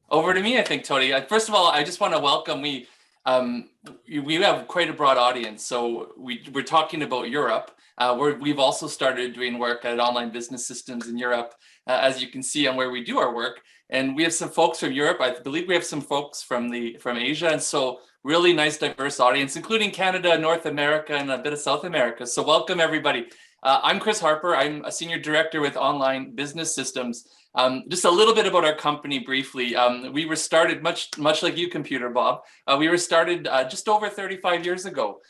Over to me, I think, Tony. First of all, I just want to welcome. We have quite a broad audience, so we're talking about Europe. We've also started doing work at online business systems in Europe, as you can see on where we do our work. And we have some folks from Europe. I believe we have some folks from Asia, and so really nice, diverse audience, including Canada, North America, and a bit of South America. So welcome everybody. I'm Chris Harper. I'm a senior director with Online Business Systems. Just a little bit about our company briefly. We were started much like you, Computer Bob. We were started just over 35 years ago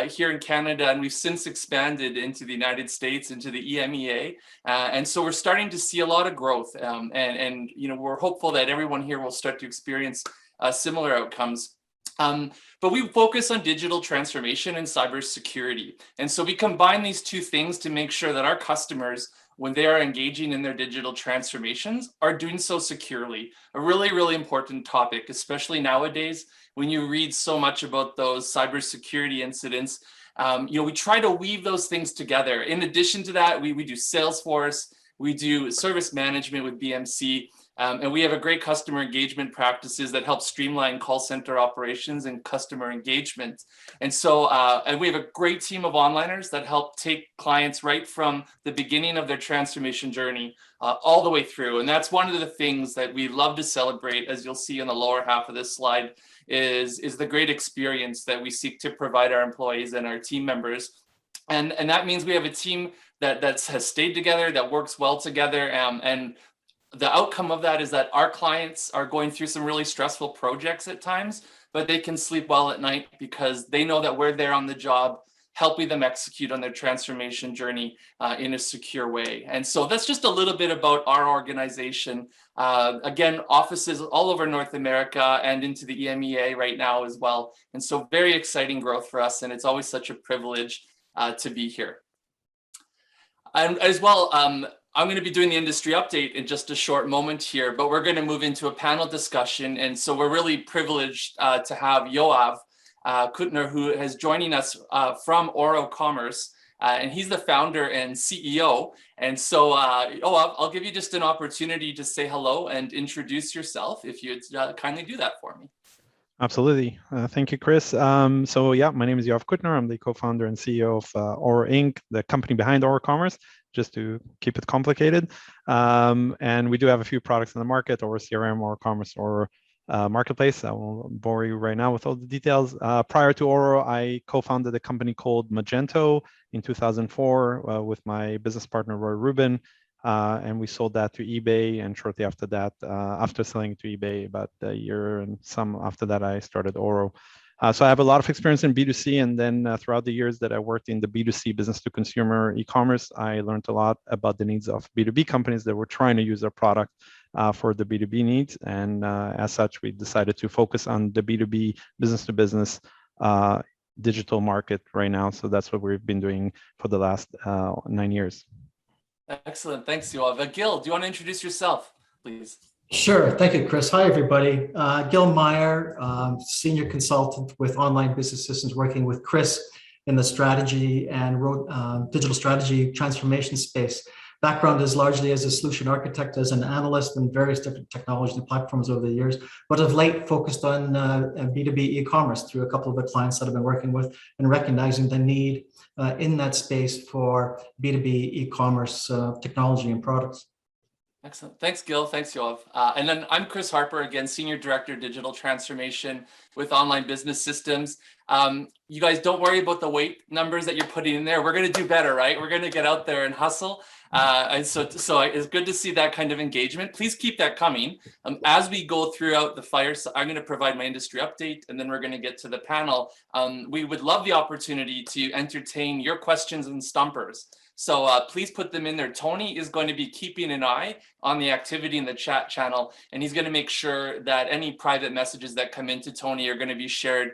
here in Canada, and we've since expanded into the United States, into the EMEA, and so we're starting to see a lot of growth. And you know, we're hopeful that everyone here will start to experience similar outcomes. But we focus on digital transformation and cybersecurity. And so we combine these two things to make sure that our customers, when they are engaging in their digital transformations, are doing so securely. A really, really important topic, especially nowadays, when you read so much about those cybersecurity incidents. You know, we try to weave those things together. In addition to that, we do Salesforce, we do service management with BMC, and we have a great customer engagement practices that help streamline call center operations and customer engagement. And so, and we have a great team of onliners that help take clients right from the beginning of their transformation journey all the way through. And that's one of the things that we love to celebrate, as you'll see in the lower half of this slide, is the great experience that we seek to provide our employees and our team members. And that means we have a team that has stayed together, that works well together, and the outcome of that is that our clients are going through some really stressful projects at times, but they can sleep well at night because they know that we're there on the job, helping them execute on their transformation journey in a secure way. And so that's just a little bit about our organization. Again, offices all over North America and into the EMEA right now as well. And so very exciting growth for us, and it's always such a privilege to be here. And as well, I'm going to be doing the industry update in just a short moment here, but we're going to move into a panel discussion. And so we're really privileged to have Yoav Kutner, who is joining us from eCommerce, and he's the founder and CEO. And so, Yoav, I'll give you just an opportunity to say hello and introduce yourself, if you'd kindly do that for me. Absolutely. Thank you, Chris. So yeah, my name is Yoav Kutner. I'm the co-founder and CEO of Oro Inc., the company behind eCommerce, just to keep it complicated. And we do have a few products in the market, or CRM, or eCommerce, or Marketplace. I won't bore you right now with all the details. Prior to Oro, I co-founded a company called Magento in 2004 with my business partner, Roy Rubin. And we sold that to eBay, and shortly after that, after selling to eBay, about a year and some after that, I started Oro. So I have a lot of experience in B2C, and then throughout the years that I worked in the B2C, business to consumer e-commerce, I learned a lot about the needs of B2B companies that were trying to use their product for the B2B needs. And as such, we decided to focus on the B2B, business to business digital market right now. So that's what we've been doing for the last 9 years. Excellent. Thanks, Yoav. Gil, do you want to introduce yourself, please? Sure. Thank you, Chris. Hi, everybody. Gil Meyer, senior consultant with Online Business Systems, working with Chris in the strategy and digital strategy transformation space. Background is largely as a solution architect, as an analyst in various different technology platforms over the years, but of late focused on B2B e-commerce through a couple of the clients that I've been working with, and recognizing the need in that space for B2B e-commerce technology and products. Excellent. Thanks, Gil. Thanks, Yoav. And then I'm Chris Harper, again, Senior Director, Digital Transformation with Online Business Systems. You guys don't worry about the weight numbers that you're putting in there. We're going to do better, right? We're going to get out there and hustle. And so it's good to see that kind of engagement. Please keep that coming. As we go throughout the fireside, I'm going to provide my industry update, and then we're going to get to the panel. We would love the opportunity to entertain your questions and stumpers. So please put them in there. Tony is going to be keeping an eye on the activity in the chat channel, and he's going to make sure that any private messages that come into Tony are going to be shared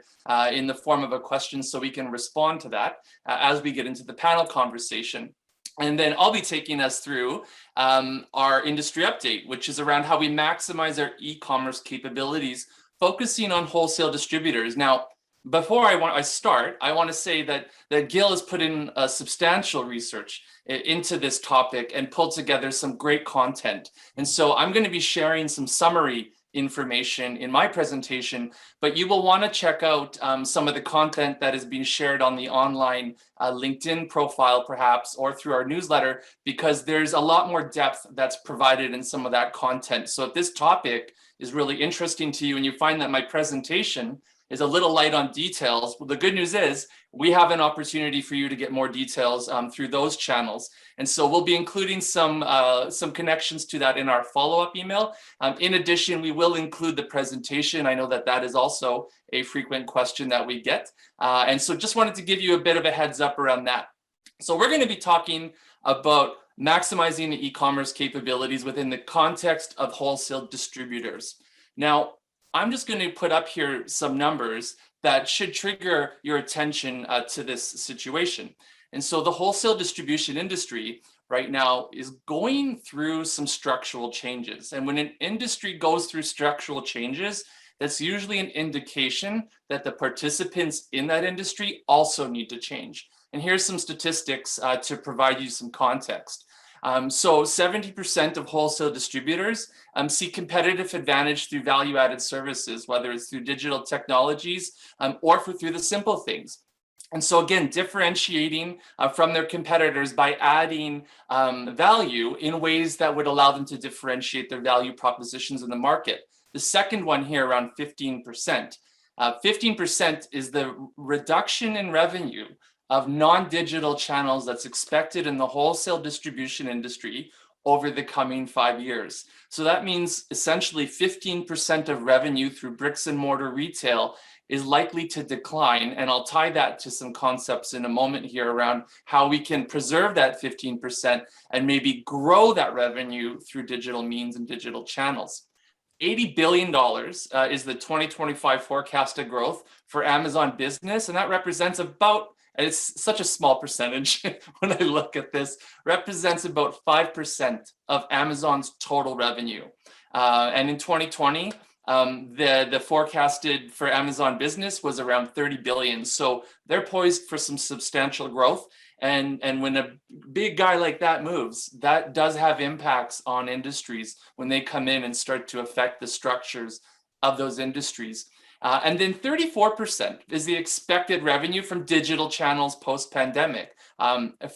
in the form of a question, so we can respond to that as we get into the panel conversation. And then I'll be taking us through our industry update, which is around how we maximize our e-commerce capabilities, focusing on wholesale distributors. Now, before I start, I want to say that Gil has put in substantial research into this topic and pulled together some great content. And so I'm going to be sharing some summary information in my presentation, but you will want to check out some of the content that is being shared on the online LinkedIn profile, perhaps, or through our newsletter, because there's a lot more depth that's provided in some of that content. So if this topic is really interesting to you and you find that my presentation is a little light on details, well, the good news is we have an opportunity for you to get more details through those channels. And so we'll be including some connections to that in our follow-up email. In addition, we will include the presentation. I know that that is also a frequent question that we get. And so just wanted to give you a bit of a heads up around that. So we're going to be talking about maximizing the e-commerce capabilities within the context of wholesale distributors. Now, I'm just going to put up here some numbers that should trigger your attention to this situation. And so the wholesale distribution industry right now is going through some structural changes. And when an industry goes through structural changes, that's usually an indication that the participants in that industry also need to change. And here's some statistics to provide you some context. So 70% of wholesale distributors see competitive advantage through value-added services, whether it's through digital technologies or through the simple things. And so again, differentiating from their competitors by adding value in ways that would allow them to differentiate their value propositions in the market. The second one here, around 15%. 15% is the reduction in revenue of non-digital channels that's expected in the wholesale distribution industry over the coming 5 years. So that means essentially 15% of revenue through bricks and mortar retail is likely to decline. And I'll tie that to some concepts in a moment here around how we can preserve that 15% and maybe grow that revenue through digital means and digital channels. $80 billion is the 2025 forecasted growth for Amazon Business, and that represents about, and it's such a small percentage when I look at this, represents about 5% of Amazon's total revenue. And in 2020, the forecasted for Amazon Business was around 30 billion. So they're poised for some substantial growth. And when a big guy like that moves, that does have impacts on industries when they come in and start to affect the structures of those industries. And then 34% is the expected revenue from digital channels post-pandemic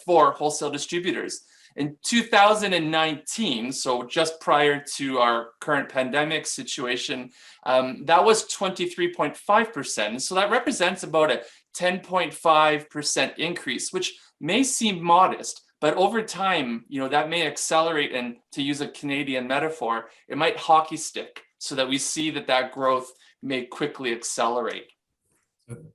for wholesale distributors. In 2019, so just prior to our current pandemic situation, that was 23.5%. So that represents about a 10.5% increase, which may seem modest, but over time, that may accelerate, and to use a Canadian metaphor, it might hockey stick so that we see that growth may quickly accelerate.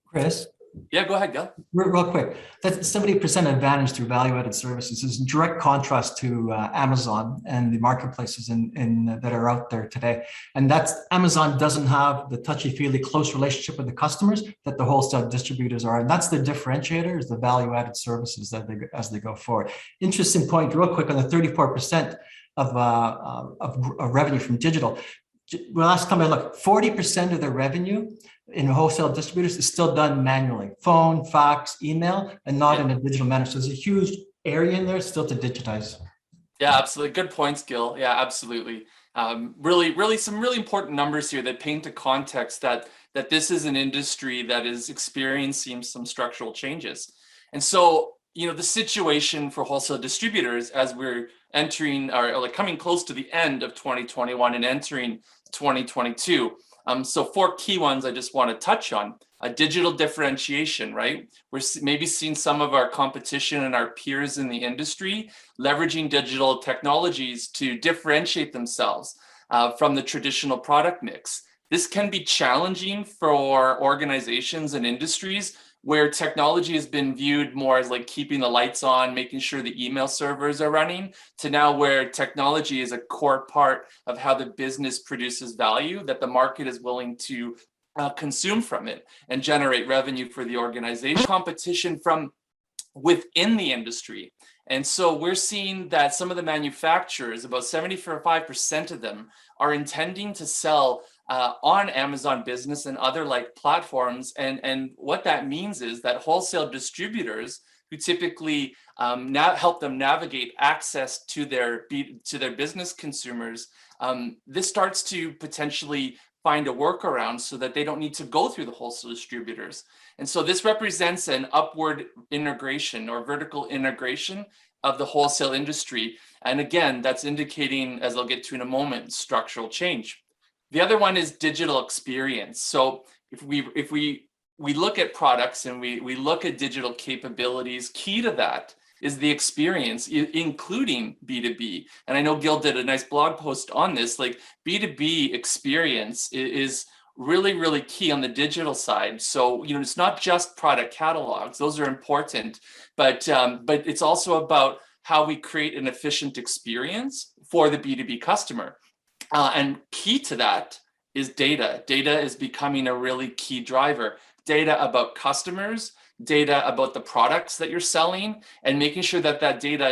Chris? Yeah, go ahead, Gil. Real quick, that 70% advantage through value-added services is in direct contrast to Amazon and the marketplaces that are out there today. And that's, Amazon doesn't have the touchy-feely close relationship with the customers that the wholesale distributors are. And that's the differentiator, is the value-added services that as they go forward. Interesting point, real quick, on the 34% of revenue from digital. Well, last time I looked, 40% of the revenue in wholesale distributors is still done manually. Phone, fax, email, and not in a digital manner. So there's a huge area in there still to digitize. Yeah, absolutely. Good points, Gil. Yeah, absolutely. Really some really important numbers here that paint a context that this is an industry that is experiencing some structural changes. And so, the situation for wholesale distributors as we're entering or coming close to the end of 2021 and entering 2022. So 4 key ones I just want to touch on. Digital differentiation, right? We're maybe seeing some of our competition and our peers in the industry leveraging digital technologies to differentiate themselves from the traditional product mix. This can be challenging for organizations and industries where technology has been viewed more as like keeping the lights on, making sure the email servers are running, to now where technology is a core part of how the business produces value, that the market is willing to consume from it and generate revenue for the organization. Competition from within the industry. And so we're seeing that some of the manufacturers, about 75% of them, are intending to sell on Amazon Business and other like platforms. And what that means is that wholesale distributors who typically help them navigate access to their business consumers this starts to potentially find a workaround so that they don't need to go through the wholesale distributors. And so this represents an upward integration or vertical integration of the wholesale industry. And again, that's indicating, as I'll get to in a moment, structural change. The other one is digital experience. So if we look at products and we look at digital capabilities, key to that is the experience, including B2B. And I know Gil did a nice blog post on this. Like, B2B experience is really, really key on the digital side. So, it's not just product catalogs; those are important, but it's also about how we create an efficient experience for the B2B customer. And key to that is data. Data is becoming a really key driver. Data about customers, data about the products that you're selling, and making sure that that data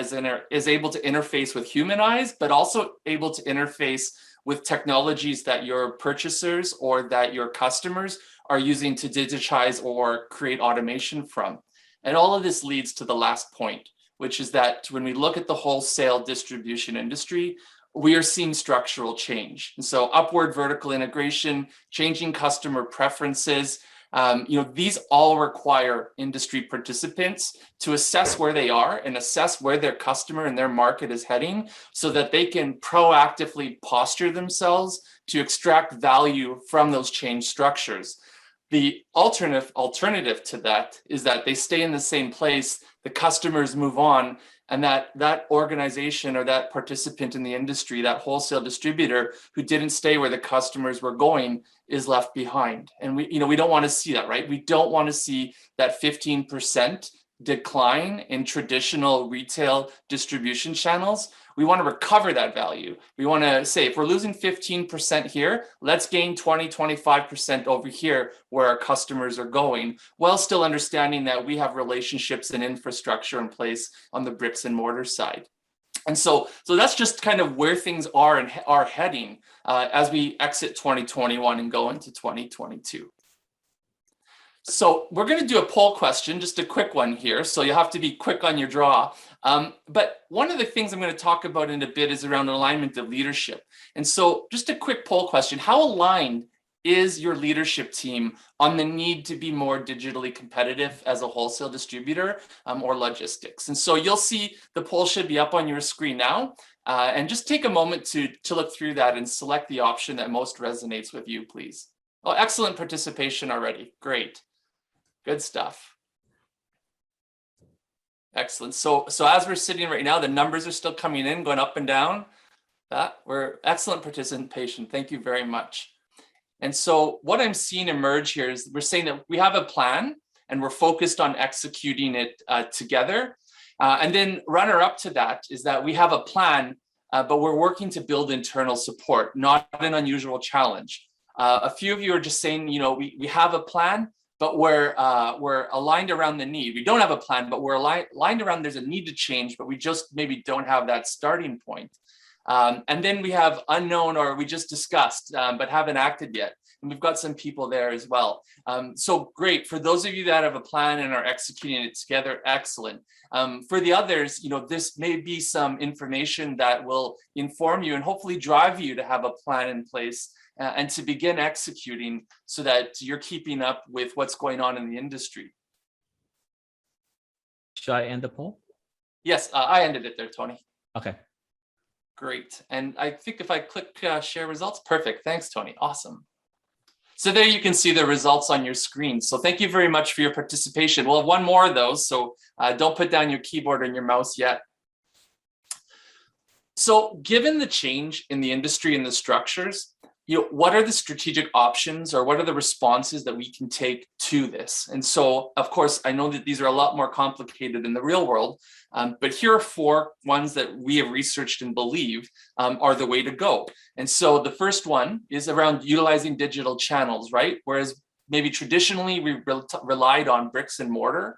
is able to interface with human eyes, but also able to interface with technologies that your purchasers or that your customers are using to digitize or create automation from. And all of this leads to the last point, which is that when we look at the wholesale distribution industry, we are seeing structural change. And so upward vertical integration, changing customer preferences, these all require industry participants to assess where they are and assess where their customer and their market is heading so that they can proactively posture themselves to extract value from those change structures. The alternative to that is that they stay in the same place, the customers move on, and that organization or that participant in the industry, that wholesale distributor who didn't stay where the customers were going, is left behind. And we don't want to see that, right? We don't want to see that 15% decline in traditional retail distribution channels. We want to recover that value. We want to say, if we're losing 15% here, let's gain 20, 25% over here where our customers are going, while still understanding that we have relationships and infrastructure in place on the bricks and mortar side. And so that's just kind of where things are and are heading as we exit 2021 and go into 2022. So we're going to do a poll question, just a quick one here. So you have to be quick on your draw. But one of the things I'm going to talk about in a bit is around alignment of leadership. And so just a quick poll question. How aligned is your leadership team on the need to be more digitally competitive as a wholesale distributor or logistics? And so you'll see the poll should be up on your screen now. And just take a moment to look through that and select the option that most resonates with you, please. Oh, excellent participation already. Great. Good stuff. Excellent. So as we're sitting right now, the numbers are still coming in, going up and down. We're excellent participation. Thank you very much. And so what I'm seeing emerge here is we're saying that we have a plan and we're focused on executing it together. And then runner up to that is that we have a plan, but we're working to build internal support, not an unusual challenge. A few of you are just saying, we have a plan, but we're aligned around the need. We don't have a plan, but we're aligned around there's a need to change, but we just maybe don't have that starting point. And then we have unknown, or we just discussed, but haven't acted yet. And we've got some people there as well. So great. For those of you that have a plan and are executing it together, excellent. For the others, this may be some information that will inform you and hopefully drive you to have a plan in place and to begin executing so that you're keeping up with what's going on in the industry. Should I end the poll? Yes, I ended it there, Tony. Okay. Great. And I think if I click share results, perfect. Thanks, Tony. Awesome. So there you can see the results on your screen. So thank you very much for your participation. We'll have one more of those, so don't put down your keyboard and your mouse yet. So given the change in the industry and the structures, what are the strategic options or what are the responses that we can take to this? And so, of course, I know that these are a lot more complicated in the real world, but here are 4 ones that we have researched and believe are the way to go. And so the first one is around utilizing digital channels, right? Whereas maybe traditionally we relied on bricks and mortar.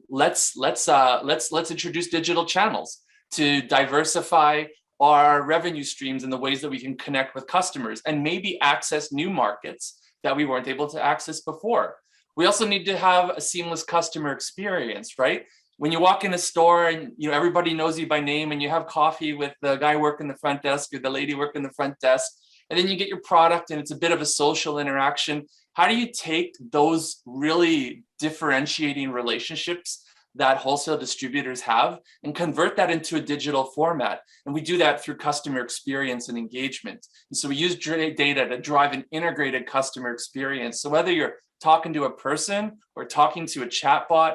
Let's introduce digital channels to diversify our revenue streams and the ways that we can connect with customers and maybe access new markets that we weren't able to access before. We also need to have a seamless customer experience, right? when you walk in a store and everybody knows you by name, and you have coffee with the guy working the front desk or the lady working the front desk, and then you get your product and it's a bit of a social interaction. How do you take those really differentiating relationships that wholesale distributors have and convert that into a digital format? And we do that through customer experience and engagement. And so we use data to drive an integrated customer experience. So whether you're talking to a person or talking to a chatbot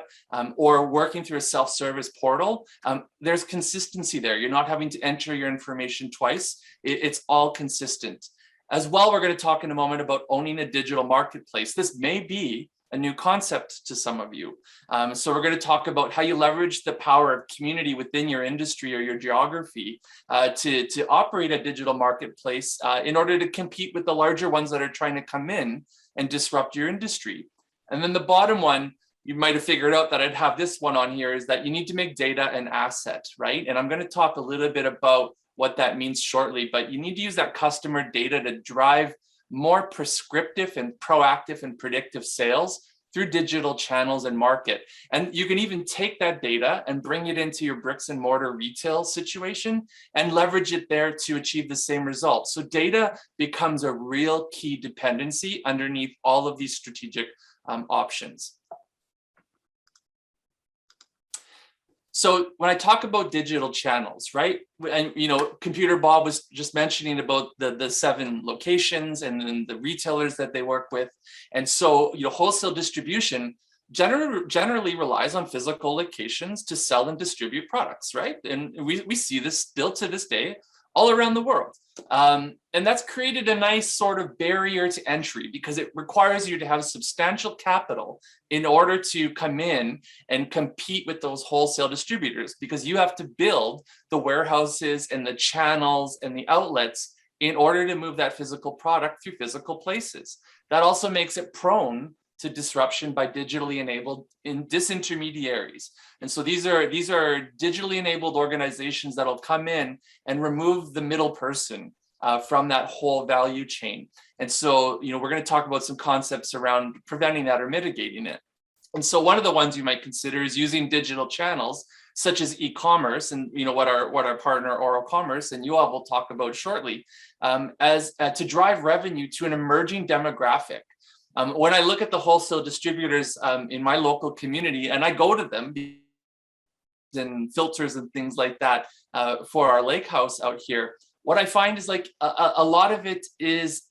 or working through a self-service portal, there's consistency there. You're not having to enter your information twice. It's all consistent. As well, we're going to talk in a moment about owning a digital marketplace. This may be a new concept to some of you. So we're going to talk about how you leverage the power of community within your industry or your geography to operate a digital marketplace in order to compete with the larger ones that are trying to come in and disrupt your industry. And then the bottom one, you might have figured out that I'd have this one on here, is that you need to make data an asset, right? And I'm going to talk a little bit about what that means shortly, but you need to use that customer data to drive more prescriptive and proactive and predictive sales through digital channels and market. And you can even take that data and bring it into your bricks and mortar retail situation and leverage it there to achieve the same results. So data becomes a real key dependency underneath all of these strategic options. So when I talk about digital channels, right, and Computer Bob was just mentioning about the 7 locations and then the retailers that they work with. And so, wholesale distribution generally relies on physical locations to sell and distribute products, right? And we see this still to this day all around the world. And that's created a nice sort of barrier to entry because it requires you to have substantial capital in order to come in and compete with those wholesale distributors, because you have to build the warehouses and the channels and the outlets in order to move that physical product through physical places. That also makes it prone to disruption by digitally enabled disintermediaries. And so these are digitally enabled organizations that'll come in and remove the middle person from that whole value chain. And so, we're going to talk about some concepts around preventing that or mitigating it. And so one of the ones you might consider is using digital channels such as e-commerce, and what our partner Oral Commerce and you all will talk about shortly, as to drive revenue to an emerging demographic. When I look at the wholesale distributors in my local community, and I go to them and filters and things like that for our lake house out here, what I find is like a lot of it is,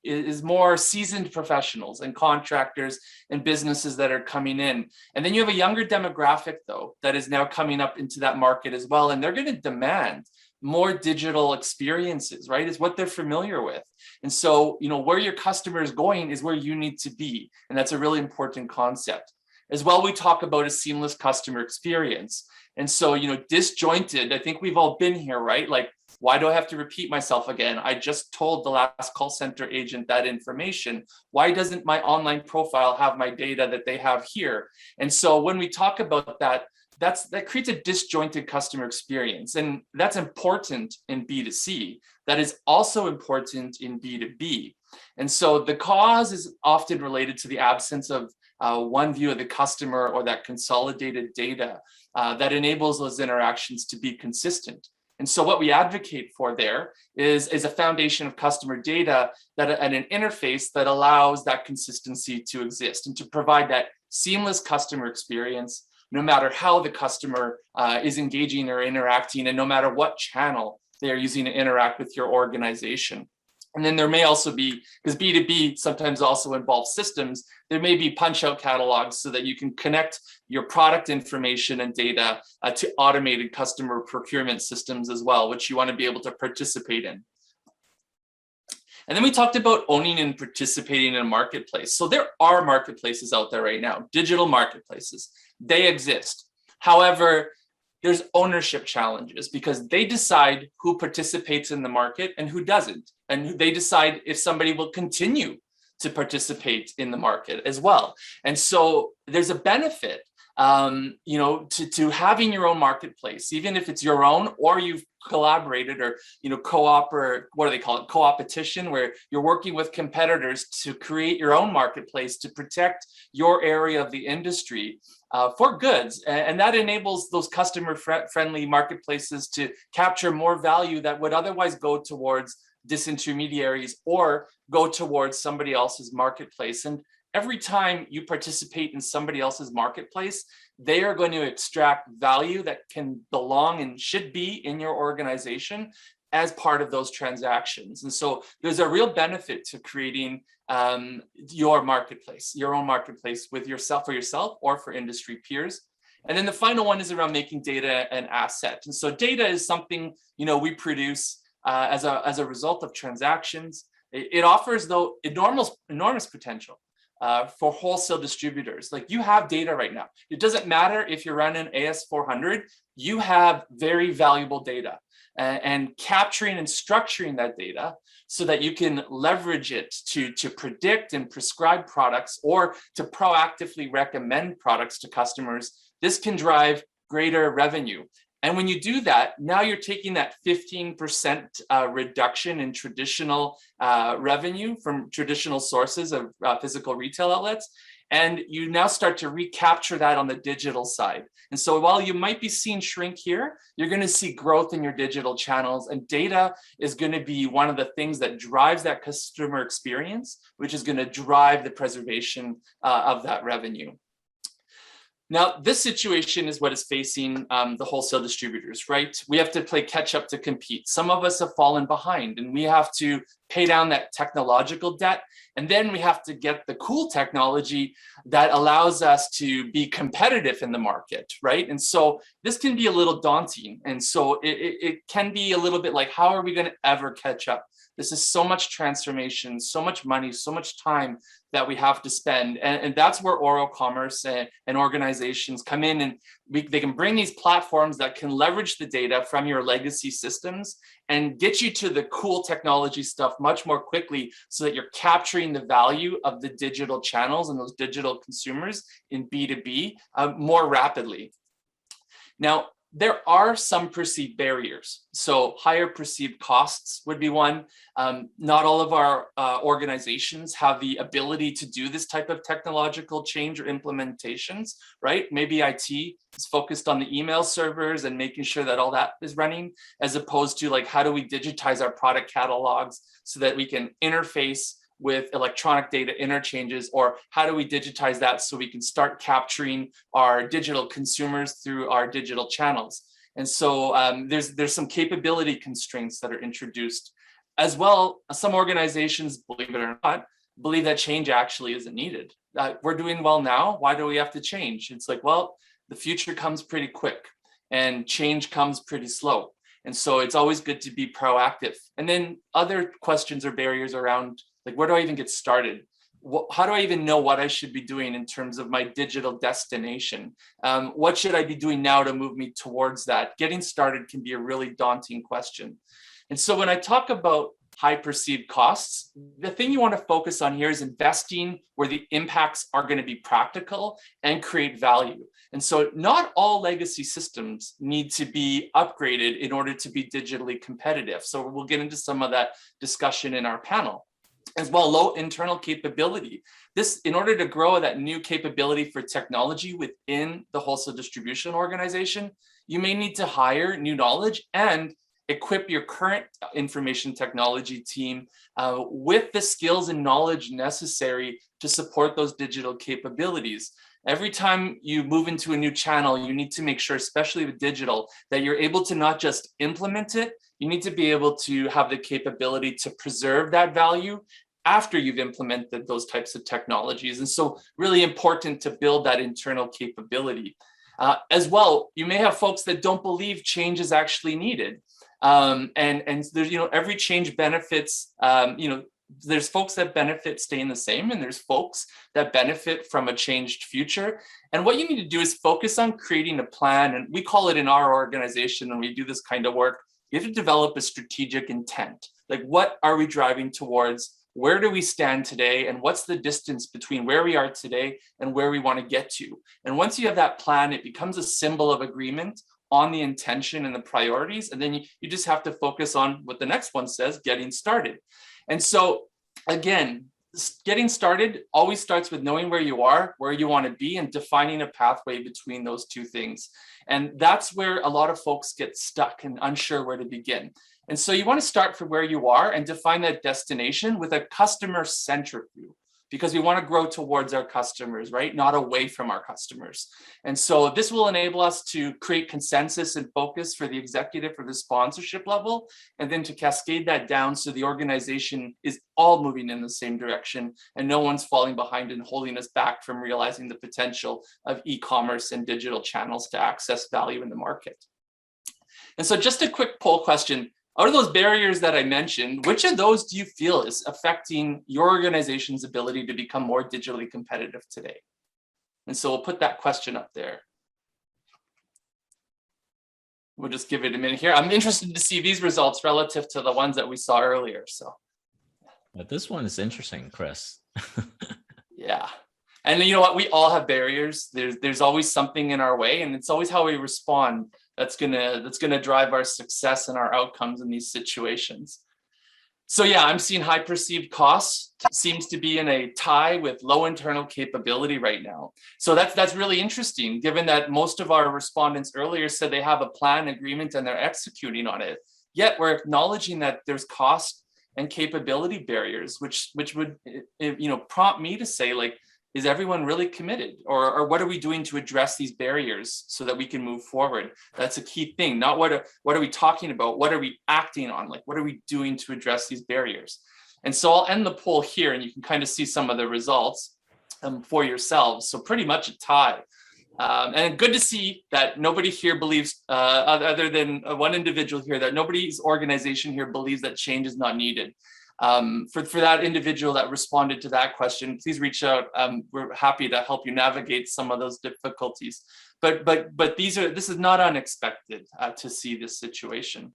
is more seasoned professionals and contractors and businesses that are coming in. And then you have a younger demographic, though, that is now coming up into that market as well. And they're going to demand more digital experiences, right? Is what they're familiar with. And so, where your customer is going is where you need to be. And that's a really important concept. As well, we talk about a seamless customer experience. And so, disjointed, I think we've all been here, right? Like, why do I have to repeat myself again? I just told the last call center agent that information. Why doesn't my online profile have my data that they have here? And so when we talk about that, that creates a disjointed customer experience. And that's important in B2C. That is also important in B2B. And so the cause is often related to the absence of one view of the customer or that consolidated data that enables those interactions to be consistent. And so what we advocate for there is a foundation of customer data and an interface that allows that consistency to exist and to provide that seamless customer experience, no matter how the customer is engaging or interacting, and no matter what channel they're using to interact with your organization. And then there may also be, because B2B sometimes also involves systems, there may be punch-out catalogs so that you can connect your product information and data to automated customer procurement systems as well, which you want to be able to participate in. And then we talked about owning and participating in a marketplace. So there are marketplaces out there right now, digital marketplaces. They exist. However, there's ownership challenges because they decide who participates in the market and who doesn't. And they decide if somebody will continue to participate in the market as well. And so there's a benefit to having your own marketplace, even if it's your own or you've collaborated or, co-op, or what do they call it? Co-opetition, where you're working with competitors to create your own marketplace to protect your area of the industry for goods. And that enables those customer-friendly marketplaces to capture more value that would otherwise go towards disintermediaries or go towards somebody else's marketplace. And every time you participate in somebody else's marketplace, they are going to extract value that can belong and should be in your organization as part of those transactions. And so there's a real benefit to creating your marketplace, your own marketplace with yourself, for yourself or for industry peers. And then the final one is around making data an asset. And so data is something, we produce as a result of transactions. It offers, though, enormous potential for wholesale distributors. Like, you have data right now. It doesn't matter if you're running AS400, you have very valuable data, and capturing and structuring that data so that you can leverage it to predict and prescribe products or to proactively recommend products to customers. This can drive greater revenue. And when you do that, now you're taking that 15% reduction in traditional revenue from traditional sources of physical retail outlets, and you now start to recapture that on the digital side. And so while you might be seeing shrink here, you're going to see growth in your digital channels, and data is going to be one of the things that drives that customer experience, which is going to drive the preservation of that revenue. Now, this situation is what is facing the wholesale distributors, right? We have to play catch up to compete. Some of us have fallen behind, and we have to pay down that technological debt. And then we have to get the cool technology that allows us to be competitive in the market, right? And so this can be a little daunting. And so it can be a little bit like, how are we going to ever catch up? This is so much transformation, so much money, so much time that we have to spend. And that's where eCommerce and organizations come in, and they can bring these platforms that can leverage the data from your legacy systems and get you to the cool technology stuff much more quickly, so that you're capturing the value of the digital channels and those digital consumers in B2B more rapidly. Now, there are some perceived barriers. So higher perceived costs would be one. Not all of our organizations have the ability to do this type of technological change or implementations, right? Maybe IT is focused on the email servers and making sure that all that is running, as opposed to, like, how do we digitize our product catalogs so that we can interface with electronic data interchanges, or how do we digitize that so we can start capturing our digital consumers through our digital channels. And so there's some capability constraints that are introduced as well. Some organizations, believe it or not, believe that change actually isn't needed. We're doing well now, why do we have to change? It's like, well, the future comes pretty quick and change comes pretty slow. And so it's always good to be proactive. And then other questions or barriers around, like, where do I even get started? How do I even know what I should be doing in terms of my digital destination? What should I be doing now to move me towards that? Getting started can be a really daunting question. And so when I talk about high perceived costs, the thing you want to focus on here is investing where the impacts are going to be practical and create value. And so not all legacy systems need to be upgraded in order to be digitally competitive. So we'll get into some of that discussion in our panel. As well, low internal capability. This, in order to grow that new capability for technology within the wholesale distribution organization, you may need to hire new knowledge and equip your current information technology team with the skills and knowledge necessary to support those digital capabilities. Every time you move into a new channel, you need to make sure, especially with digital, that you're able to not just implement it, you need to be able to have the capability to preserve that value after you've implemented those types of technologies. And so really important to build that internal capability. As well, you may have folks that don't believe change is actually needed. And there's, every change benefits, there's folks that benefit staying the same, and there's folks that benefit from a changed future. And what you need to do is focus on creating a plan. And we call it in our organization, when we do this kind of work, you have to develop a strategic intent. Like, what are we driving towards? where do we stand today and what's the distance between where we are today and where we want to get to. And once you have that plan, it becomes a symbol of agreement on the intention and the priorities. And then you just have to focus on what the next one says, getting started. And so again, getting started always starts with knowing where you are, where you want to be, and defining a pathway between those two things. And that's where a lot of folks get stuck and unsure where to begin. And so you want to start from where you are and define that destination with a customer-centric view, because we want to grow towards our customers, right? Not away from our customers. And so this will enable us to create consensus and focus for the executive for the sponsorship level, and then to cascade that down so the organization is all moving in the same direction and no one's falling behind and holding us back from realizing the potential of e-commerce and digital channels to access value in the market. And so just a quick poll question. Out of those barriers that I mentioned, which of those do you feel is affecting your organization's ability to become more digitally competitive today? And so we'll put that question up there. We'll just give it a minute here. I'm interested to see these results relative to the ones that we saw earlier. So, but this one is interesting, Chris. Yeah. And you know what? We all have barriers. There's always something in our way, and it's always how we respond that's gonna drive our success and our outcomes in these situations. So yeah, I'm seeing high perceived costs seems to be in a tie with low internal capability right now. So that's really interesting, given that most of our respondents earlier said they have a plan, agreement, and they're executing on it. Yet we're acknowledging that there's cost and capability barriers, which would prompt me to say, like, is everyone really committed, or what are we doing to address these barriers so that we can move forward? That's a key thing. Not what are we talking about? What are we acting on? Like, what are we doing to address these barriers? And so I'll end the poll here, and you can kind of see some of the results for yourselves. So pretty much a tie. And good to see that nobody here believes, other than one individual here, that nobody's organization here believes that change is not needed. For that individual that responded to that question, please reach out. We're happy to help you navigate some of those difficulties. But this is not unexpected to see this situation.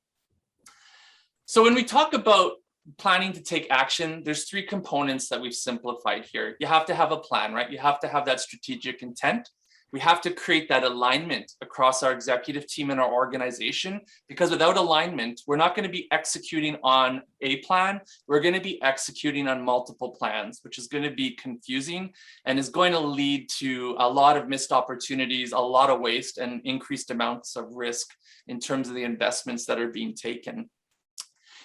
So when we talk about planning to take action, there's three components that we've simplified here. You have to have a plan, right? You have to have that strategic intent. We have to create that alignment across our executive team and our organization, because without alignment, we're not going to be executing on a plan. We're going to be executing on multiple plans, which is going to be confusing and is going to lead to a lot of missed opportunities, a lot of waste, and increased amounts of risk in terms of the investments that are being taken.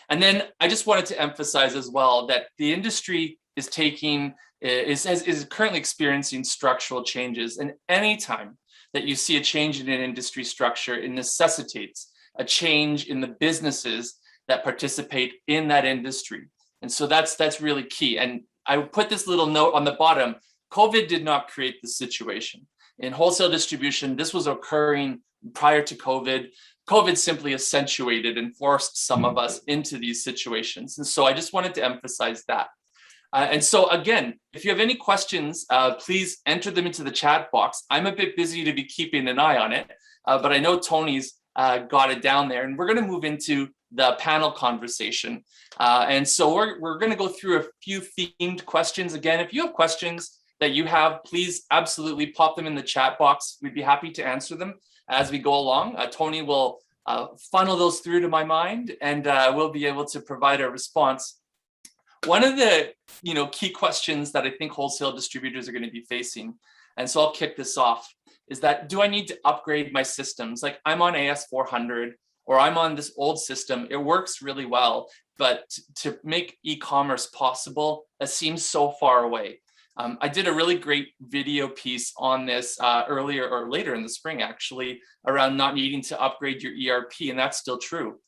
And then I just wanted to emphasize as well that the industry is currently experiencing structural changes. And anytime that you see a change in an industry structure, it necessitates a change in the businesses that participate in that industry. And so that's really key. And I put this little note on the bottom. COVID did not create the situation. In wholesale distribution, this was occurring prior to COVID. COVID simply accentuated and forced some of us into these situations. And so I just wanted to emphasize that. And so again, if you have any questions, please enter them into the chat box. I'm a bit busy to be keeping an eye on it, but I know Tony's got it down there, and we're going to move into the panel conversation. And so we're going to go through a few themed questions. Again, if you have questions that you have, please absolutely pop them in the chat box. We'd be happy to answer them as we go along. Tony will funnel those through to my mind, and we'll be able to provide a response. One of the key questions that I think wholesale distributors are going to be facing, and so I'll kick this off, is that do I need to upgrade my systems? Like, I'm on AS400 or I'm on this old system. It works really well, but to make e-commerce possible, it seems so far away. I did a really great video piece on this earlier or later in the spring, actually, around not needing to upgrade your ERP, and that's still true.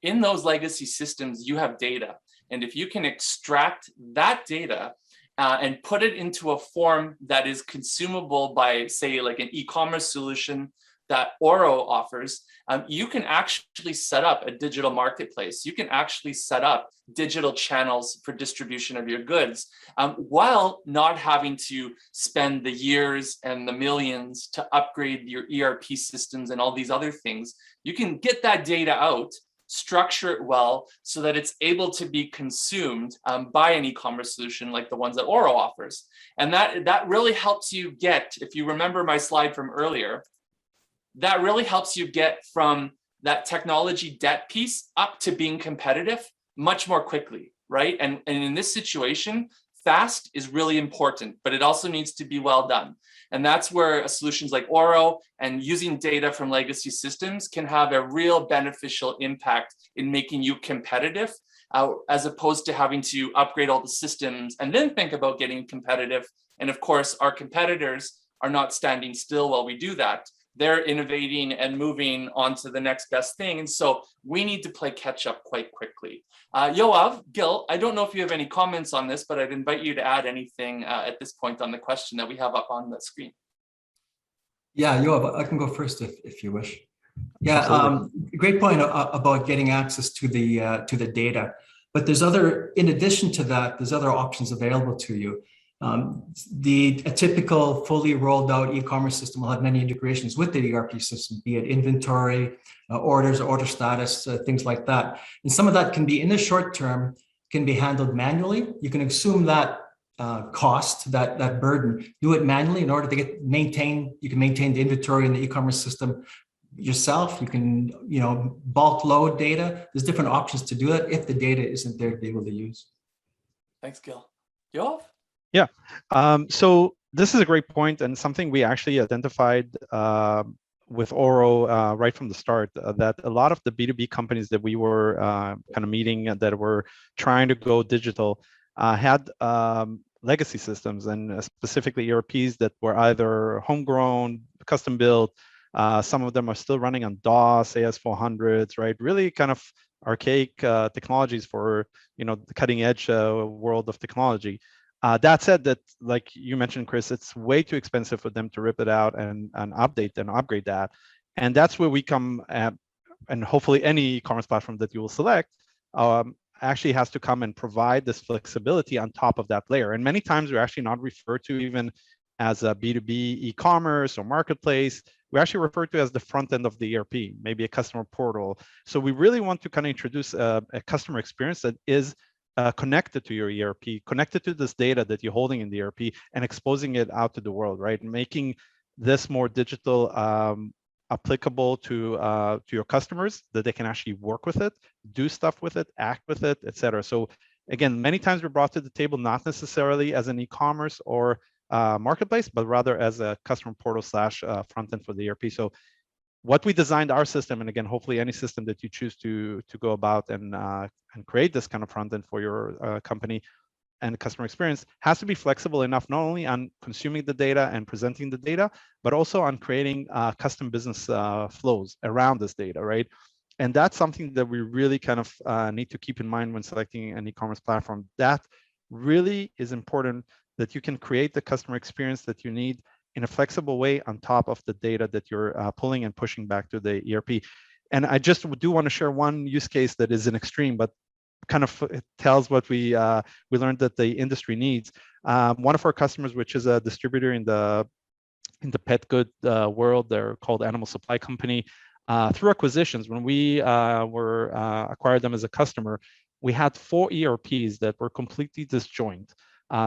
In those legacy systems, you have data. And if you can extract that data and put it into a form that is consumable by, say, like an e-commerce solution that Oro offers, you can actually set up a digital marketplace. You can actually set up digital channels for distribution of your goods while not having to spend the years and the millions to upgrade your ERP systems and all these other things. You can get that data out structure it well so that it's able to be consumed by an e-commerce solution like the ones that Oro offers. And that really helps you get, if you remember my slide from earlier, that really helps you get from that technology debt piece up to being competitive much more quickly, right? And in this situation, fast is really important, but it also needs to be well done. And that's where solutions like Oro and using data from legacy systems can have a real beneficial impact in making you competitive, as opposed to having to upgrade all the systems and then think about getting competitive. And of course, our competitors are not standing still while we do that. They're innovating and moving on to the next best thing. And so we need to play catch up quite quickly. Yoav, Gil, I don't know if you have any comments on this, but I'd invite you to add anything at this point on the question that we have up on the screen. Yeah, Yoav, I can go first if you wish. Yeah, great point about getting access to the data. But in addition to that, there's other options available to you. A typical fully rolled out e-commerce system will have many integrations with the ERP system, be it inventory, orders, order status, things like that. And some of that can be, in the short term, can be handled manually. You can assume that cost, that burden, do it manually in order to you can maintain the inventory in the e-commerce system yourself. You can, bulk load data. There's different options to do that if the data isn't there to be able to use. Thanks, Gil. Yoav? Yeah, so this is a great point and something we actually identified with Oro right from the start, that a lot of the B2B companies that we were kind of meeting that were trying to go digital had legacy systems, and specifically ERPs that were either homegrown, custom built. Some of them are still running on DOS, AS400s, right? Really kind of archaic technologies for the cutting edge world of technology. That said, that like you mentioned, Chris, it's way too expensive for them to rip it out and update and upgrade that. And that's where we come at, and hopefully any e-commerce platform that you will select actually has to come and provide this flexibility on top of that layer. And many times we're actually not referred to even as a B2B e-commerce or marketplace. We actually refer to as the front end of the ERP, maybe a customer portal. So we really want to kind of introduce a customer experience that is connected to your ERP, connected to this data that you're holding in the ERP, and exposing it out to the world, right? Making this more digital, applicable to your customers, that they can actually work with it, do stuff with it, act with it, etc. So again, many times we're brought to the table not necessarily as an e-commerce or marketplace, but rather as a customer portal / front end for the ERP. So what we designed our system, and again, hopefully any system that you choose to go about and create this kind of front end for your company and customer experience, has to be flexible enough not only on consuming the data and presenting the data, but also on creating custom business flows around this data, right? And that's something that we really kind of need to keep in mind when selecting an e-commerce platform. That really is important, that you can create the customer experience that you need in a flexible way on top of the data that you're pulling and pushing back to the ERP. And I just do want to share one use case that is an extreme, but kind of it tells what we learned that the industry needs. One of our customers, which is a distributor in the pet good world, they're called Animal Supply Company. Through acquisitions, when we acquired them as a customer, we had 4 ERPs that were completely disjoint.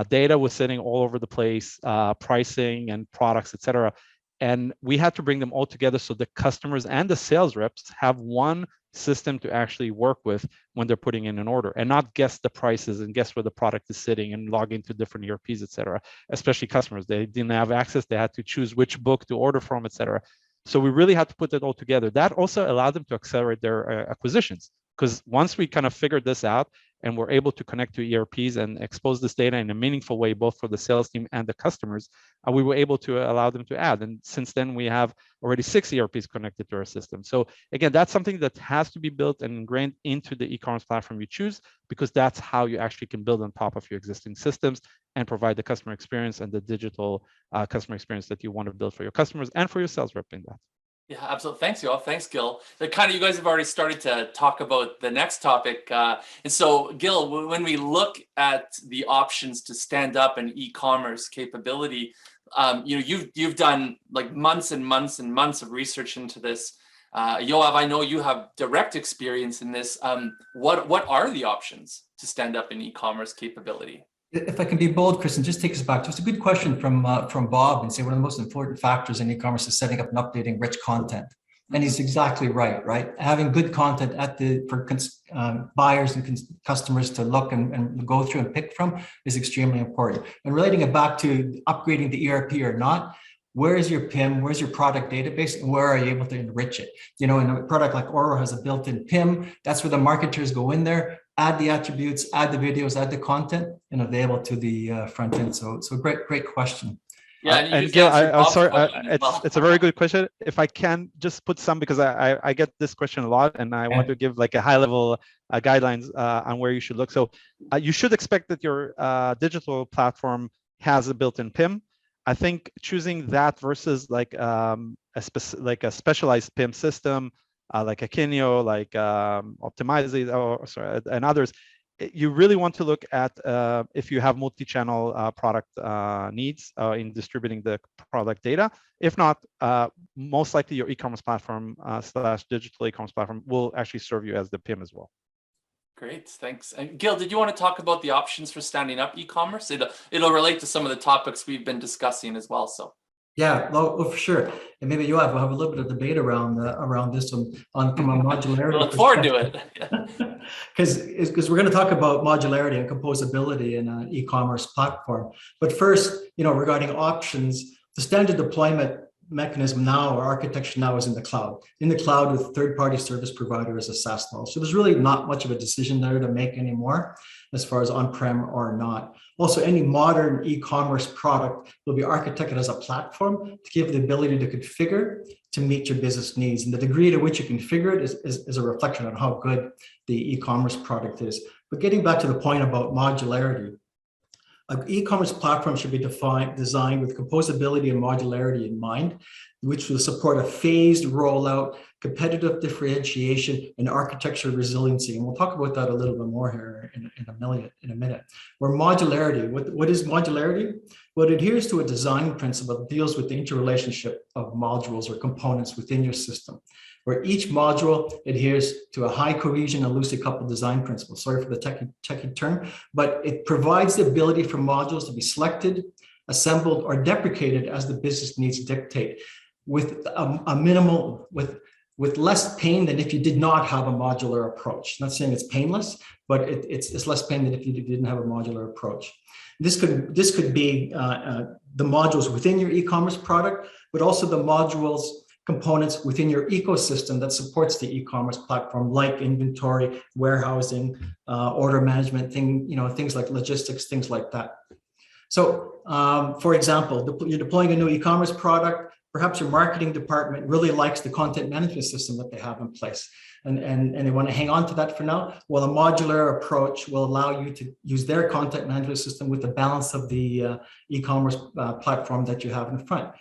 Data was sitting all over the place, pricing and products, etc. And we had to bring them all together so the customers and the sales reps have one system to actually work with when they're putting in an order, and not guess the prices and guess where the product is sitting and log into different ERPs, etc. Especially customers, they didn't have access, they had to choose which book to order from, etc. So we really had to put that all together. That also allowed them to accelerate their acquisitions, because once we kind of figured this out and we're able to connect to ERPs and expose this data in a meaningful way, both for the sales team and the customers, we were able to allow them to add. And since then, we have already 6 ERPs connected to our system. So again, that's something that has to be built and ingrained into the e-commerce platform you choose, because that's how you actually can build on top of your existing systems and provide the customer experience and the digital customer experience that you want to build for your customers and for your sales rep in that. Yeah, absolutely. Thanks, Yoav. Thanks, Gil. You guys have already started to talk about the next topic. And so, Gil, when we look at the options to stand up an e-commerce capability, you've done like months and months and months of research into this. Yoav, I know you have direct experience in this. What are the options to stand up an e-commerce capability? If I can be bold, Chris, and just take us back to, it's a good question from Bob, and say one of the most important factors in e-commerce is setting up and updating rich content. And he's exactly right? Having good content for buyers and customers to look and go through and pick from is extremely important. And relating it back to upgrading the ERP or not, where is your PIM? Where's your product database? And where are you able to enrich it? You know, in a product like Oro has a built-in PIM. That's where the marketers go in there, add the attributes, add the videos, add the content, and available to the front end. So great question. Yeah, and Gil, I'm sorry, it's a very good question. If I can just put some, because I get this question a lot, and I want to give like a high level guidelines on where you should look. So you should expect that your digital platform has a built-in PIM. I think choosing that versus like a specialized PIM system, like Akinio, like Optimize, and others, you really want to look at if you have multi-channel product needs in distributing the product data. If not, most likely your e-commerce platform / digital e-commerce platform will actually serve you as the PIM as well. Great, thanks. And Gil, did you want to talk about the options for standing up e-commerce? It'll relate to some of the topics we've been discussing as well. So. Yeah, well, for sure. And maybe we'll have a little bit of debate around this on from a modularity. Look forward to it. Because we're going to talk about modularity and composability in an e-commerce platform. But first, regarding options, the standard deployment mechanism now, or architecture now, is in the cloud. In the cloud with third-party service provider as a SaaS model. So there's really not much of a decision there to make anymore as far as on-prem or not. Also, any modern e-commerce product will be architected as a platform to give the ability to configure to meet your business needs. And the degree to which you configure it is a reflection on how good the e-commerce product is. But getting back to the point about modularity, an e-commerce platform should be designed with composability and modularity in mind, which will support a phased rollout, competitive differentiation, and architecture resiliency. And we'll talk about that a little bit more here in a minute. Where modularity, what is modularity? Well, it adheres to a design principle that deals with the interrelationship of modules or components within your system, where each module adheres to a high cohesion and loosely coupled design principle. Sorry for the techie term, but it provides the ability for modules to be selected, assembled, or deprecated as the business needs dictate, with a minimal, with less pain than if you did not have a modular approach. I'm not saying it's painless, but it's less pain than if you didn't have a modular approach. This could be the modules within your e-commerce product, but also the modules, components within your ecosystem that supports the e-commerce platform, like inventory, warehousing, order management, things like logistics, things like that. So, for example, you're deploying a new e-commerce product. Perhaps your marketing department really likes the content management system that they have in place, and they want to hang on to that for now. Well, a modular approach will allow you to use their content management system with the balance of the e-commerce platform that you have in front.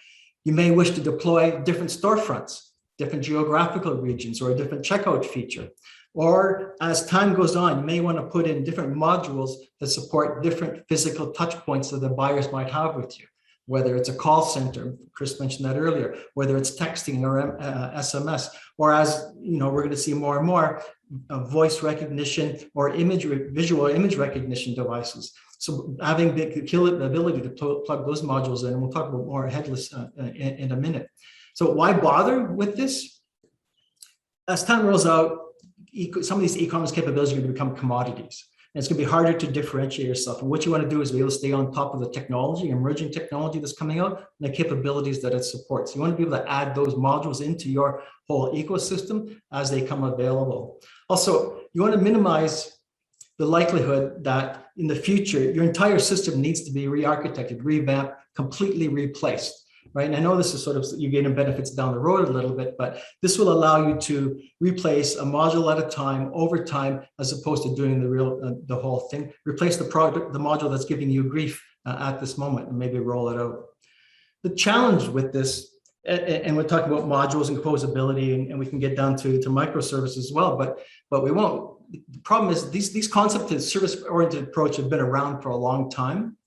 You may wish to deploy different storefronts, different geographical regions, or a different checkout feature. Or as time goes on, you may want to put in different modules that support different physical touch points that the buyers might have with you, whether it's a call center, Chris mentioned that earlier, whether it's texting or SMS, or as we're going to see more and more, voice recognition or visual image recognition devices. So having the ability to plug those modules in, and we'll talk about more headless in a minute. So why bother with this? As time rolls out, some of these e-commerce capabilities are going to become commodities. And it's going to be harder to differentiate yourself. And what you want to do is be able to stay on top of the technology, emerging technology that's coming out, and the capabilities that it supports. You want to be able to add those modules into your whole ecosystem as they come available. Also, you want to minimize the likelihood that in the future, your entire system needs to be re-architected, revamped, completely replaced, right? And I know this is sort of, you gain benefits down the road a little bit, but this will allow you to replace a module at a time, over time, as opposed to doing the whole thing. Replace the module that's giving you grief at this moment, and maybe roll it out. The challenge with this, and we're talking about modules and composability, and we can get down to microservices as well, but we won't. The problem is these concepts of service-oriented approach have been around for a long time,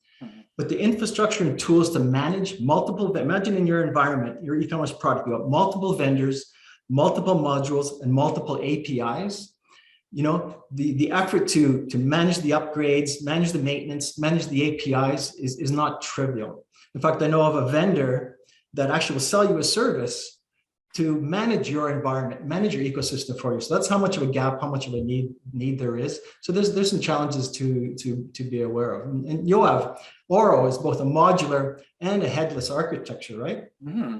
but the infrastructure and tools to manage multiple, imagine in your environment, your e-commerce product, you have multiple vendors, multiple modules and multiple APIs, you know, the effort to manage the upgrades, manage the maintenance, manage the APIs is not trivial. In fact, I know of a vendor that actually will sell you a service to manage your environment, manage your ecosystem for you. So that's how much of a gap, how much of a need there is. So there's some challenges to be aware of. And Yoav, Oro is both a modular and a headless architecture, right? Mm-hmm.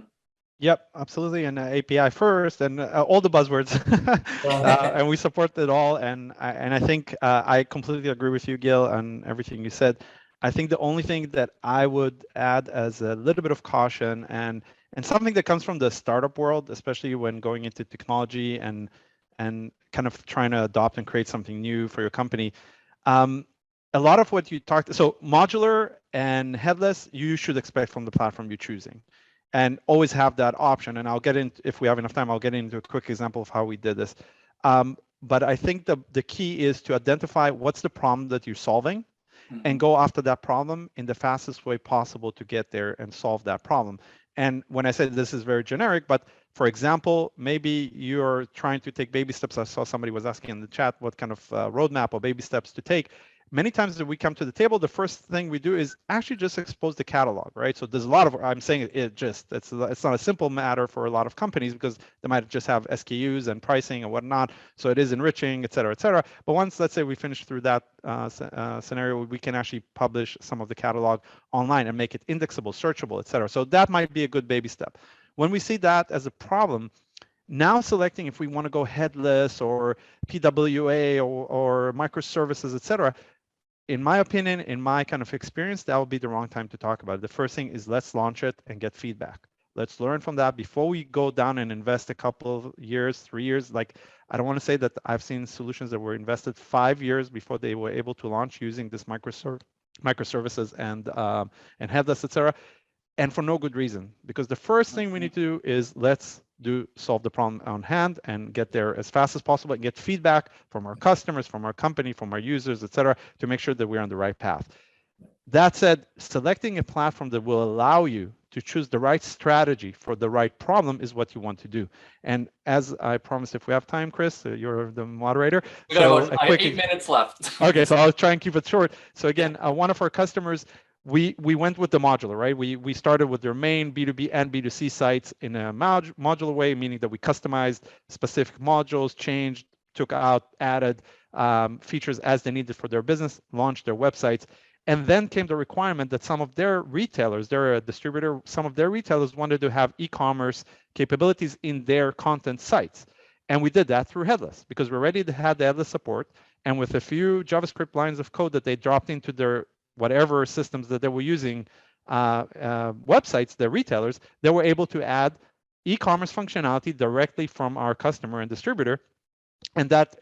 Yep, absolutely. And API first, and all the buzzwords, and we support it all. And I think I completely agree with you, Gil, on everything you said. I think the only thing that I would add as a little bit of caution, and something that comes from the startup world, especially when going into technology and kind of trying to adopt and create something new for your company. A lot of what you talked, so modular and headless, you should expect from the platform you're choosing, and always have that option. And I'll get into, if we have enough time, I'll get into a quick example of how we did this. But I think the key is to identify what's the problem that you're solving, and go after that problem in the fastest way possible to get there and solve that problem. And when I said this is very generic, but for example, maybe you're trying to take baby steps. I saw somebody was asking in the chat what kind of roadmap or baby steps to take. Many times that we come to the table, the first thing we do is actually just expose the catalog, right? So there's a lot of, I'm saying it's not a simple matter for a lot of companies because they might just have SKUs and pricing and whatnot. So it is enriching, et cetera, et cetera. But once, let's say we finish through that scenario, we can actually publish some of the catalog online and make it indexable, searchable, et cetera. So that might be a good baby step. When we see that as a problem, now selecting if we want to go headless or PWA or microservices, et cetera, in my opinion, in my kind of experience, that would be the wrong time to talk about it. The first thing is let's launch it and get feedback. Let's learn from that before we go down and invest a couple of years, 3 years. Like, I don't want to say that I've seen solutions that were invested 5 years before they were able to launch using this microservices and headless, et cetera, and for no good reason. Because the first thing we need to do is let's solve the problem on hand and get there as fast as possible and get feedback from our customers, from our company, from our users, et cetera, to make sure that we're on the right path. That said, selecting a platform that will allow you to choose the right strategy for the right problem is what you want to do. And as I promised, if we have time, Chris, you're the moderator. We got about 8 minutes left. Okay, so I'll try and keep it short. So again, one of our customers, we went with the modular, right? We started with their main B2B and B2C sites in a modular way, meaning that we customized specific modules, changed, took out, added features as they needed for their business, launched their websites. And then came the requirement that some of their retailers, they're a distributor, some of their retailers wanted to have e-commerce capabilities in their content sites. And we did that through headless because we already had the headless support. And with a few JavaScript lines of code that they dropped into their whatever systems that they were using, websites, the retailers, they were able to add e-commerce functionality directly from our customer and distributor, and that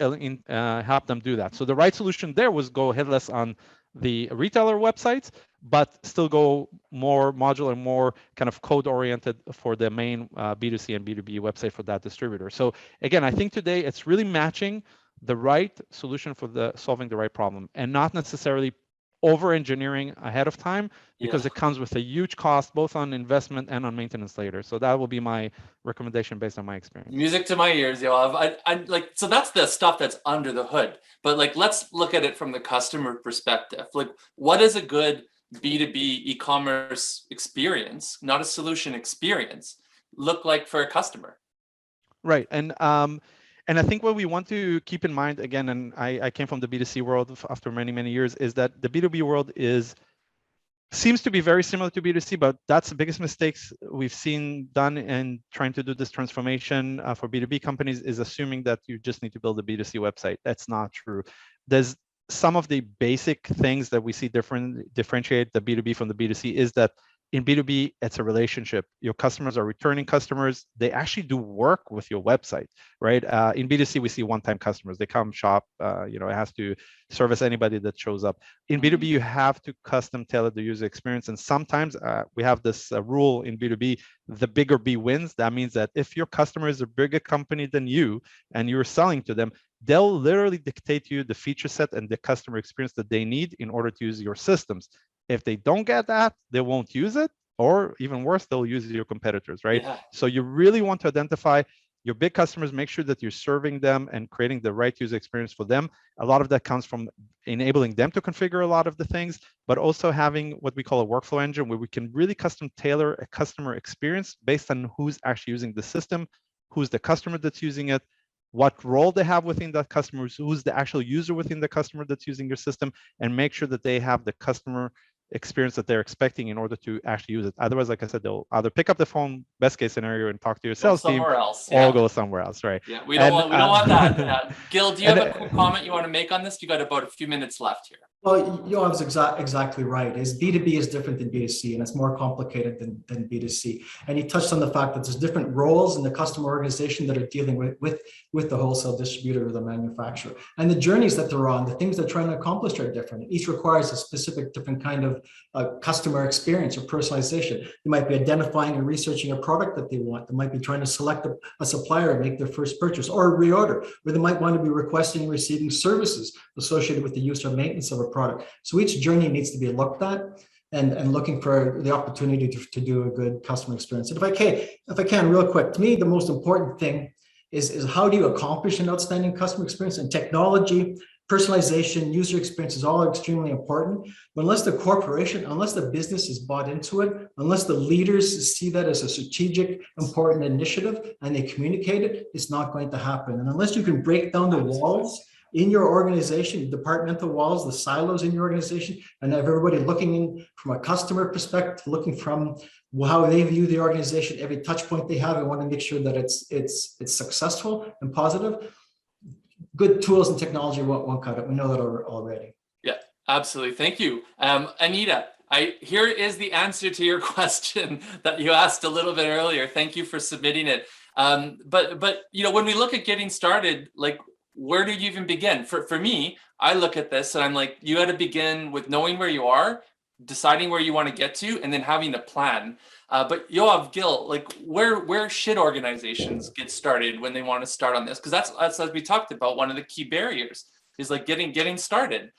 helped them do that. So the right solution there was go headless on the retailer websites, but still go more modular, more kind of code oriented for the main B2C and B2B website for that distributor. So again, I think today it's really matching the right solution for solving the right problem, and not necessarily over engineering ahead of time, because it comes with a huge cost both on investment and on maintenance later. So that will be my recommendation based on my experience. Music to my ears, Yoav. I like, so that's the stuff that's under the hood, but like, let's look at it from the customer perspective. Like, what is a good B2B e-commerce experience, not a solution experience, look like for a customer? Right. And I think what we want to keep in mind, again, and I came from the B2C world after many, many years, is that the B2B world seems to be very similar to B2C, but that's the biggest mistakes we've seen done in trying to do this transformation for B2B companies, is assuming that you just need to build a B2C website. That's not true. There's some of the basic things that we see differentiate the B2B from the B2C is that in B2B, it's a relationship. Your customers are returning customers. They actually do work with your website, right? In B2C, we see one-time customers. They come shop, it has to service anybody that shows up. In B2B, you have to custom tailor the user experience. And sometimes we have this rule in B2B, the bigger B wins. That means that if your customer is a bigger company than you and you're selling to them, they'll literally dictate to you the feature set and the customer experience that they need in order to use your systems. If they don't get that, they won't use it, or even worse, they'll use your competitors, right? Yeah. So you really want to identify your big customers, make sure that you're serving them and creating the right user experience for them. A lot of that comes from enabling them to configure a lot of the things, but also having what we call a workflow engine where we can really custom tailor a customer experience based on who's actually using the system, who's the customer that's using it, what role they have within that customer, who's the actual user within the customer that's using your system, and make sure that they have the customer experience that they're expecting in order to actually use it. Otherwise, like I said, they'll either pick up the phone, best case scenario, and talk to your sales team, or go somewhere else, right? Yeah, we don't want that. Gil, do you have a quick comment you want to make on this? You got about a few minutes left here. Well, Yoav's exactly right. Is B2B is different than B2C, and it's more complicated than B2C. And he touched on the fact that there's different roles in the customer organization that are dealing with the wholesale distributor or the manufacturer. And the journeys that they're on, the things they're trying to accomplish are different. Each requires a specific different kind of customer experience or personalization. They might be identifying and researching a product that they want. They might be trying to select a supplier and make their first purchase or a reorder, or they might want to be requesting and receiving services associated with the use or maintenance of a product. So each journey needs to be looked at and looking for the opportunity to do a good customer experience. And if I can real quick, to me, the most important thing is how do you accomplish an outstanding customer experience? And technology, personalization, user experience is all extremely important. But unless the corporation, unless the business is bought into it, unless the leaders see that as a strategic, important initiative and they communicate it, it's not going to happen. And unless you can break down the walls in your organization, departmental walls, the silos in your organization, and have everybody looking in from a customer perspective, looking from how they view the organization, every touch point they have, and want to make sure that it's successful and positive. Good tools and technology won't cut it. We know that already. Yeah, absolutely. Thank you. Anita, here is the answer to your question that you asked a little bit earlier. Thank you for submitting it. But you know, when we look at getting started, like, where do you even begin? For me, I look at this and I'm like, you got to begin with knowing where you are, deciding where you want to get to, and then having a plan. But Yoav, Gil, like, where should organizations get started when they want to start on this? Because that's as we talked about, one of the key barriers is like getting started.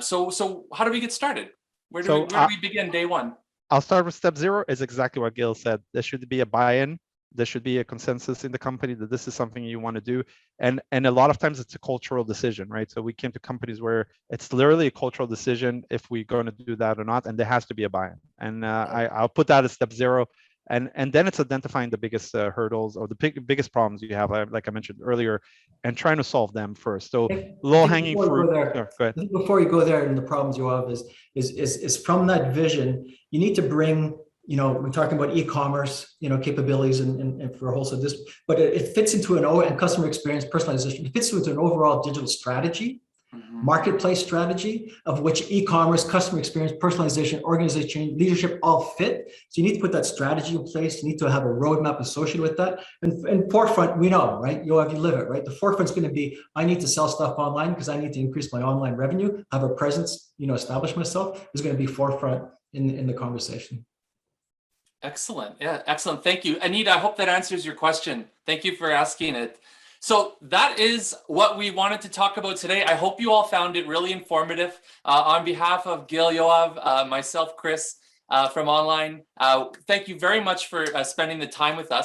So how do we get started? Where do we begin day one? I'll start with step 0. Is exactly what Gil said. There should be a buy-in. There should be a consensus in the company that this is something you want to do. And a lot of times it's a cultural decision, right? So we came to companies where it's literally a cultural decision if we're going to do that or not, and there has to be a buy-in. And I'll put that as step 0. And then it's identifying the biggest hurdles or the biggest problems you have, like I mentioned earlier, and trying to solve them first. So low-hanging fruit. Go ahead. Before you go there, and the problems you have is from that vision, you need to bring, you know, we're talking about e-commerce, you know, capabilities and for wholesale this, but it fits into and customer experience personalization. It fits into an overall digital strategy, marketplace strategy, of which e-commerce, customer experience, personalization, organization, leadership all fit. So you need to put that strategy in place. You need to have a roadmap associated with that. And forefront, we know, right? You live it, right? The forefront's going to be, I need to sell stuff online because I need to increase my online revenue, have a presence, you know, establish myself. Is going to be forefront in the conversation. Excellent. Yeah, excellent. Thank you. Anita, I hope that answers your question. Thank you for asking it. So that is what we wanted to talk about today. I hope you all found it really informative. On behalf of Gil, Yoav, myself, Chris from Online, thank you very much for spending the time with us.